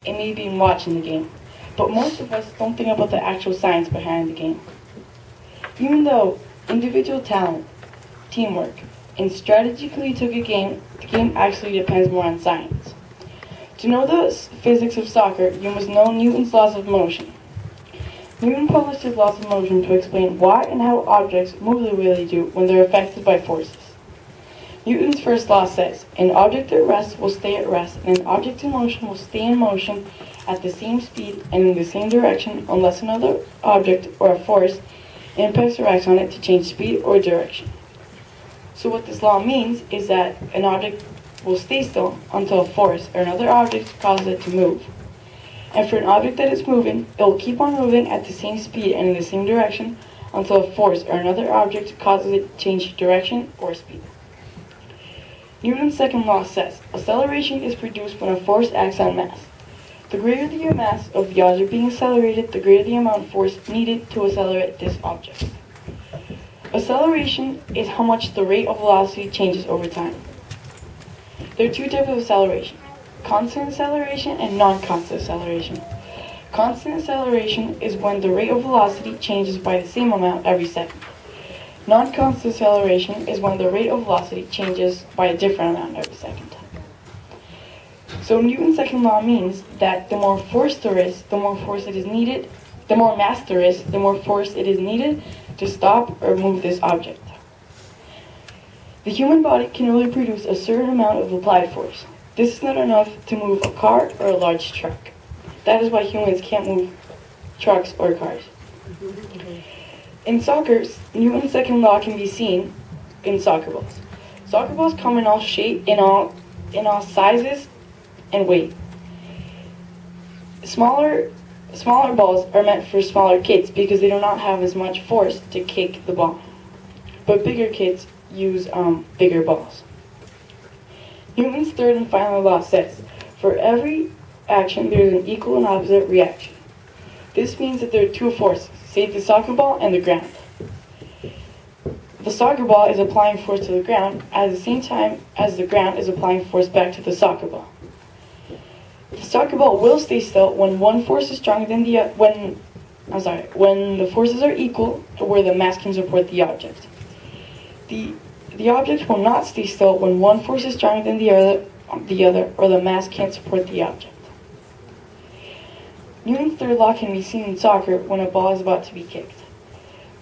and maybe even watching the game. But most of us don't think about the actual science behind the game. Even though individual talent, teamwork, and strategically took a game, the game actually depends more on science. To know the physics of soccer, you must know Newton's laws of motion. Newton published his laws of motion to explain why and how objects move the way they do when they're affected by forces. Newton's first law says, an object at rest will stay at rest, and an object in motion will stay in motion at the same speed and in the same direction unless another object or a force impacts or acts on it to change speed or direction. So what this law means is that an object will stay still until a force or another object causes it to move. And for an object that is moving, it will keep on moving at the same speed and in the same direction until a force or another object causes it to change direction or speed. Newton's second law says, acceleration is produced when a force acts on mass. The greater the mass of the object being accelerated, the greater the amount of force needed to accelerate this object. Acceleration is how much the rate of velocity changes over time. There are two types of acceleration, constant acceleration and non-constant acceleration. Constant acceleration is when the rate of velocity changes by the same amount every second. Non-constant acceleration is when the rate of velocity changes by a different amount every second. So Newton's second law means that the more force there is, the more force it is needed, the more mass there is, the more force it is needed to stop or move this object. The human body can only produce a certain amount of applied force. This is not enough to move a car or a large truck. That is why humans can't move trucks or cars. In soccer, Newton's second law can be seen in soccer balls. Soccer balls come in all shapes, in all sizes and weight. Smaller balls are meant for smaller kids because they do not have as much force to kick the ball. But bigger kids use bigger balls. Newton's third and final law says, for every action there is an equal and opposite reaction. This means that there are two forces, say the soccer ball and the ground. The soccer ball is applying force to the ground at the same time as the ground is applying force back to the soccer ball. The soccer ball will stay still when one force is stronger than when the forces are equal to where the mass can support the object. The object will not stay still when one force is stronger than the other, or the mass can't support the object. Newton's third law can be seen in soccer when a ball is about to be kicked.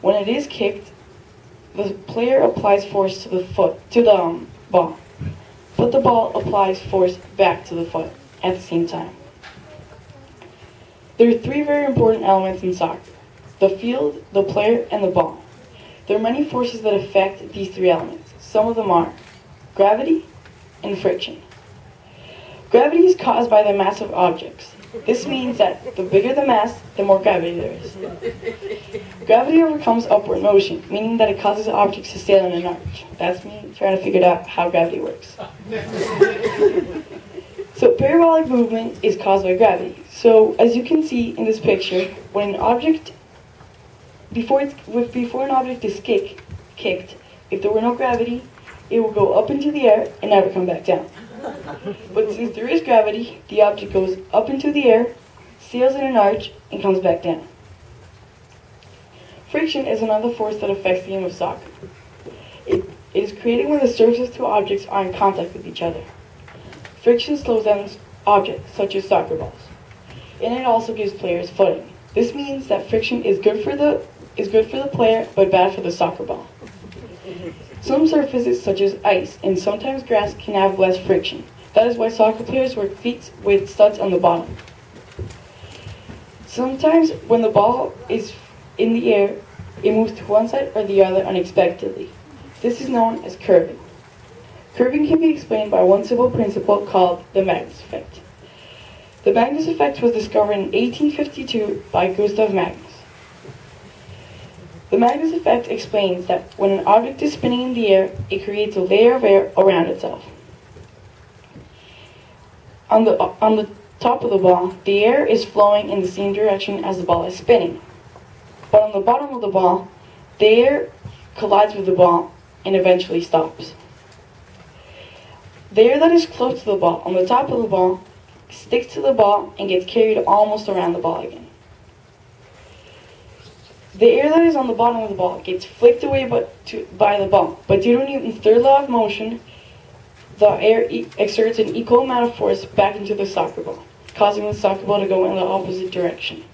When it is kicked, the player applies force to the ball, but the ball applies force back to the foot at the same time. There are three very important elements in soccer: the field, the player, and the ball. There are many forces that affect these three elements. Some of them are gravity and friction. Gravity is caused by the mass of objects. This means that the bigger the mass, the more gravity there is. Gravity overcomes upward motion, meaning that it causes objects to sail in an arch. That's me trying to figure out how gravity works. So parabolic movement is caused by gravity. So as you can see in this picture, when an object, before an object is kicked, if there were no gravity, it will go up into the air and never come back down. But since there is gravity, the object goes up into the air, sails in an arch, and comes back down. Friction is another force that affects the game of soccer. It is created when the surfaces of two objects are in contact with each other. Friction slows down objects, such as soccer balls, and it also gives players footing. This means that friction is good for the player, but bad for the soccer ball. Some surfaces, such as ice and sometimes grass, can have less friction. That is why soccer players wear cleats with studs on the bottom. Sometimes, when the ball is in the air, it moves to one side or the other unexpectedly. This is known as curving. Curving can be explained by one simple principle called the Magnus effect. The Magnus effect was discovered in 1852 by Gustav Magnus. The Magnus effect explains that when an object is spinning in the air, it creates a layer of air around itself. On the top of the ball, the air is flowing in the same direction as the ball is spinning. But on the bottom of the ball, the air collides with the ball and eventually stops. The air that is close to the ball, on the top of the ball, sticks to the ball and gets carried almost around the ball again. The air that is on the bottom of the ball gets flicked away by the ball, but due to Newton's third law of motion, the air exerts an equal amount of force back into the soccer ball, causing the soccer ball to go in the opposite direction.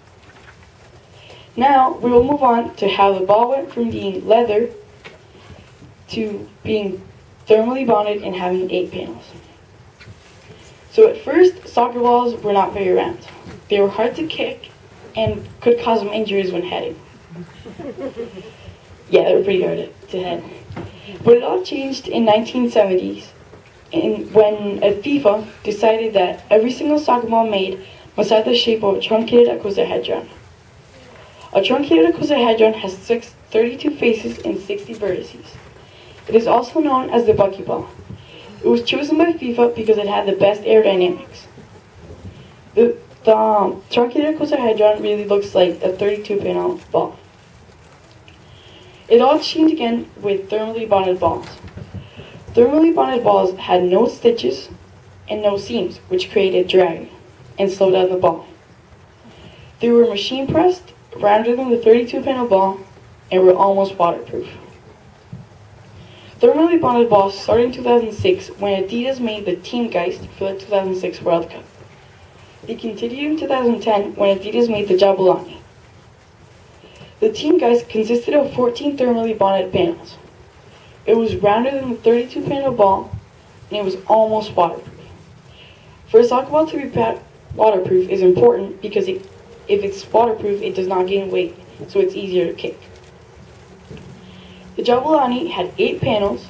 Now, we will move on to how the ball went from being leather to being thermally bonded and having 8 panels. So at first, soccer balls were not very round. They were hard to kick and could cause them injuries when heading. Yeah, they were pretty hard to head. But it all changed in 1970s when FIFA decided that every single soccer ball made must have the shape of a truncated icosahedron. A truncated icosahedron has 32 faces and 60 vertices. It is also known as the buckyball. It was chosen by FIFA because it had the best aerodynamics. The truncated icosahedron really looks like a 32-panel ball. It all changed again with thermally bonded balls. Thermally bonded balls had no stitches and no seams, which created drag and slowed down the ball. They were machine pressed, rounder than the 32-panel ball, and were almost waterproof. Thermally bonded balls started in 2006 when Adidas made the Team Geist for the 2006 World Cup. They continued in 2010 when Adidas made the Jabulani. The Team Geist consisted of 14 thermally bonded panels. It was rounder than the 32-panel ball, and it was almost waterproof. For a soccer ball to be waterproof is important because if it's waterproof, it does not gain weight, so it's easier to kick. The Jabulani had 8 panels,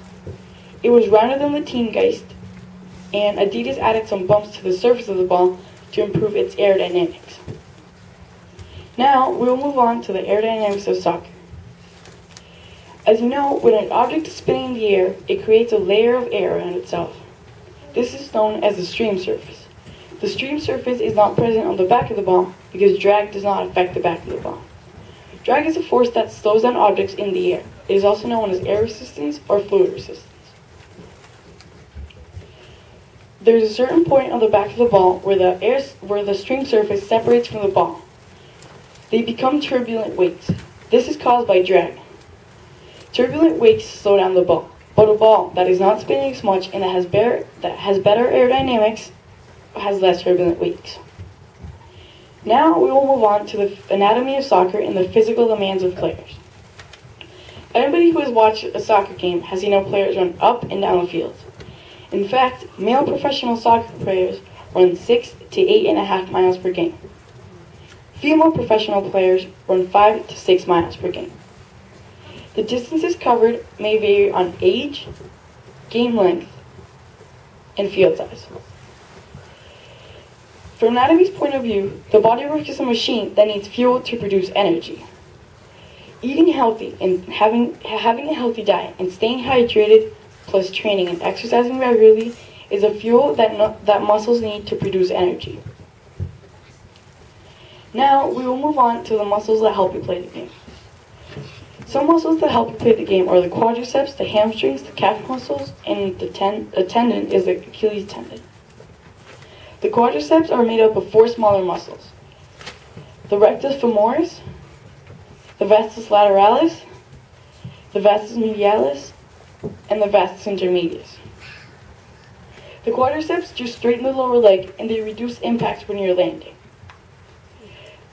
it was rounder than the Team Geist, and Adidas added some bumps to the surface of the ball to improve its aerodynamics. Now, we will move on to the aerodynamics of soccer. As you know, when an object is spinning in the air, it creates a layer of air around itself. This is known as the stream surface. The stream surface is not present on the back of the ball because drag does not affect the back of the ball. Drag is a force that slows down objects in the air. It is also known as air resistance or fluid resistance. There is a certain point on the back of the ball where the stream surface separates from the ball. They become turbulent wakes. This is caused by drag. Turbulent wakes slow down the ball, but a ball that is not spinning as much and that has better aerodynamics has less turbulent wakes. Now we will move on to the anatomy of soccer and the physical demands of players. Anybody who has watched a soccer game has seen how players run up and down the field. In fact, male professional soccer players run 6 to 8.5 miles per game. Female professional players run 5 to 6 miles per game. The distances covered may vary on age, game length, and field size. From anatomy's point of view, the body works as a machine that needs fuel to produce energy. Eating healthy and having a healthy diet and staying hydrated, plus training and exercising regularly, is a fuel that muscles need to produce energy. Now, we will move on to the muscles that help you play the game. Some muscles that help you play the game are the quadriceps, the hamstrings, the calf muscles, and the tendon is the Achilles tendon. The quadriceps are made up of 4 smaller muscles: the rectus femoris, the vastus lateralis, the vastus medialis, and the vastus intermedius. The quadriceps just straighten the lower leg and they reduce impact when you're landing.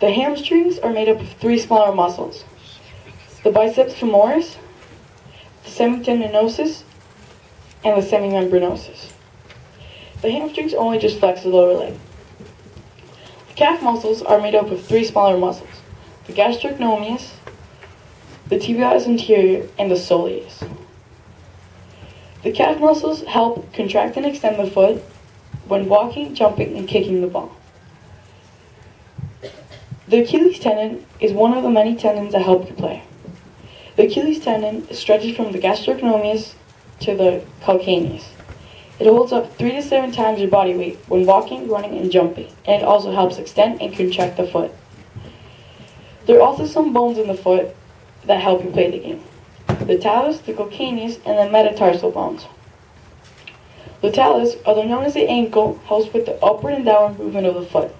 The hamstrings are made up of 3 smaller muscles: the biceps femoris, the semitendinosus, and the semimembranosus. The hamstrings only just flex the lower leg. The calf muscles are made up of 3 smaller muscles: the gastrocnemius, the tibialis anterior, and the soleus. The calf muscles help contract and extend the foot when walking, jumping, and kicking the ball. The Achilles tendon is one of the many tendons that help you play. The Achilles tendon stretches from the gastrocnemius to the calcaneus. It holds up 3 to 7 times your body weight when walking, running, and jumping, and it also helps extend and contract the foot. There are also some bones in the foot that help you play the game: the talus, the calcaneus, and the metatarsal bones. The talus, otherwise known as the ankle, helps with the upward and downward movement of the foot.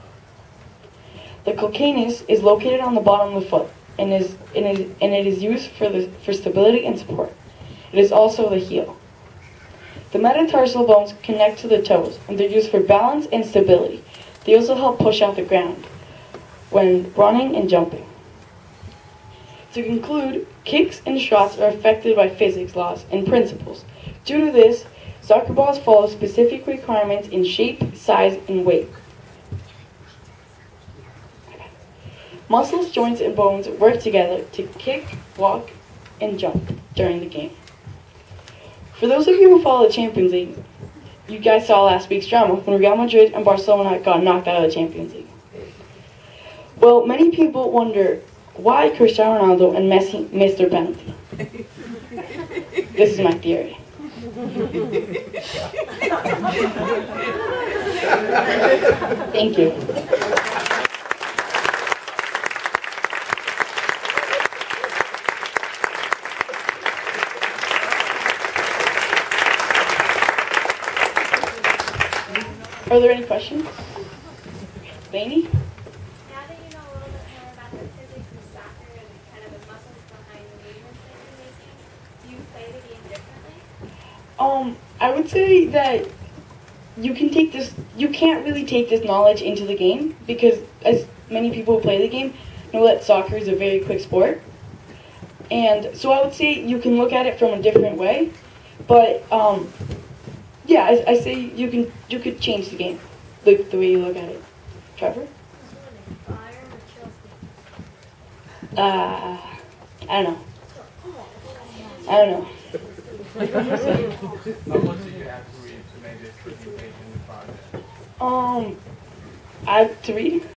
The calcaneus is located on the bottom of the foot and it is used for stability and support. It is also the heel. The metatarsal bones connect to the toes, and they're used for balance and stability. They also help push out the ground when running and jumping. To conclude, kicks and shots are affected by physics laws and principles. Due to this, soccer balls follow specific requirements in shape, size, and weight. Muscles, joints, and bones work together to kick, walk, and jump during the game. For those of you who follow the Champions League, you guys saw last week's drama when Real Madrid and Barcelona got knocked out of the Champions League. Well, many people wonder why Cristiano Ronaldo and Messi missed their penalty. This is my theory. Thank you. Are there any questions? Lainey? Now that you know a little bit more about the physics of soccer and kind of the muscles behind the movements that you're making, do you play the game differently? I would say that you can't really take this knowledge into the game because as many people who play the game know that soccer is a very quick sport. And so I would say you can look at it from a different way, but yeah, I say you could change the game, the way you look at it. Trevor? Bayern or Chelsea? I don't know. I don't know. What did you have to read to make this presentation and project? I have to read?